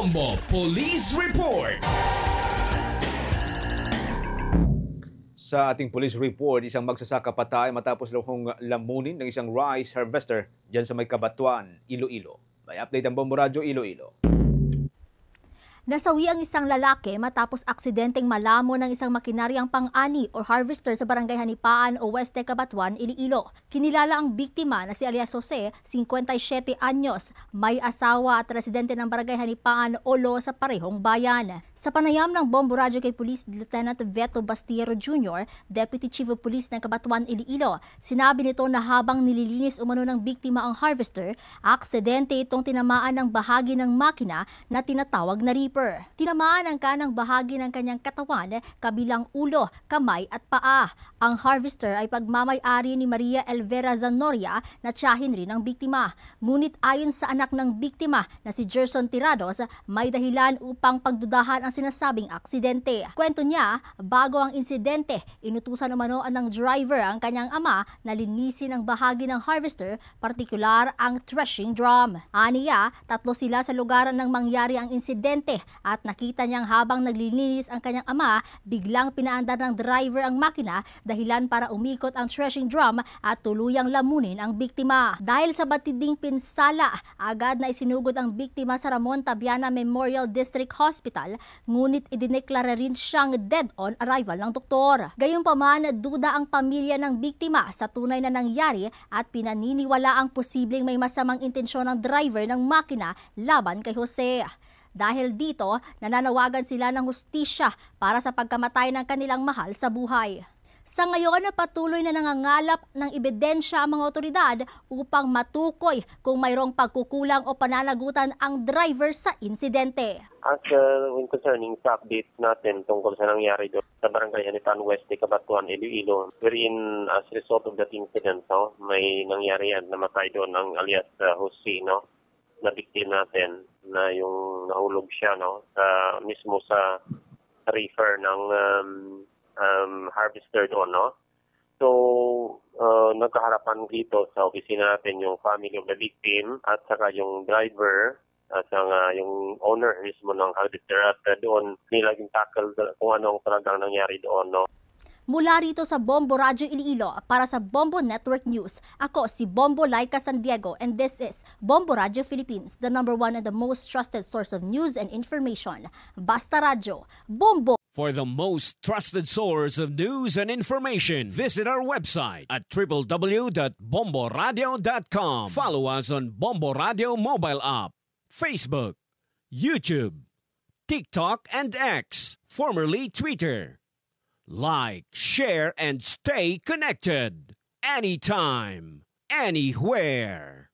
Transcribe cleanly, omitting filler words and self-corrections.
Bombo Police Report. Sa ating police report, isang magsasaka patay matapos lamunin ng isang rice harvester dyan sa may Kabatuan, Iloilo. May update ang Bombo Radio Iloilo. Nasawi ang isang lalaki matapos aksidenteng malamo ng isang makinaryang pang-ani o harvester sa barangay Hanipaan o Weste, Cabatuan, Iloilo. Kinilala ang biktima na si alias Jose, 57 anyos, may asawa at residente ng barangay Hanipaan, Olo sa parehong bayan. Sa panayam ng Bombo Radio kay Police Lieutenant Veto Bastiero Jr., Deputy Chief of Police ng Cabatuan, Iloilo, sinabi nito na habang nililinis umano ng biktima ang harvester, aksidente itong tinamaan ng bahagi ng makina na tinatawag na reaper. Tinamaan ang kanang bahagi ng kanyang katawan, kabilang ulo, kamay at paa. Ang harvester ay pagmamay-ari ni Maria Elvera Zanoria na tiyahin rin ng biktima. Ngunit ayon sa anak ng biktima na si Gerson Tirados, may dahilan upang pagdudahan ang sinasabing aksidente. Kwento niya, bago ang insidente, inutusan umano ng driver ang kanyang ama na linisin ang bahagi ng harvester, partikular ang threshing drum. Aniya, 3 sila sa lugar ng mangyari ang insidente at nakita niyang habang naglilinis ang kanyang ama, biglang pinaandar ng driver ang makina dahilan para umikot ang threshing drum at tuluyang lamunin ang biktima. Dahil sa batiding pinsala, agad na isinugod ang biktima sa Ramon Tabiana Memorial District Hospital, ngunit idineklara rin siyang dead on arrival ng doktor. Gayunpaman, duda ang pamilya ng biktima sa tunay na nangyari at pinaniniwala ang posibleng may masamang intensyon ng driver ng makina laban kay Jose. Dahil dito, nananawagan sila ng hustisya para sa pagkamatay ng kanilang mahal sa buhay. Sa ngayon, patuloy na nangangalap ng ebidensya ang mga otoridad upang matukoy kung mayroong pagkukulang o pananagutan ang driver sa insidente. As in concerning sa update natin tungkol sa nangyari doon sa barangay Hanipaan Weste, Cabatuan, Iloilo, wherein as a result of that incident, may nangyari yan, namatay doon ang alias Jose, na biktima natin na yung nahulog siya mismo sa reefer ng harvester doon. So, nagkaharapan dito sa opisina natin yung family of the victim at saka yung driver at saka yung owner mismo ng harvester at doon nila yung tackle kung anong talagang nangyari doon. Mula rito sa Bombo Radio Iloilo para sa Bombo Network News, ako si Bombo Laika San Diego and this is Bombo Radio Philippines, the #1 and the most trusted source of news and information. Basta Radio, Bombo! For the most trusted source of news and information, visit our website at www.bomboradio.com. Follow us on Bombo Radio mobile app, Facebook, YouTube, TikTok, and X, formerly Twitter. Like, share, and stay connected. Anytime, anywhere.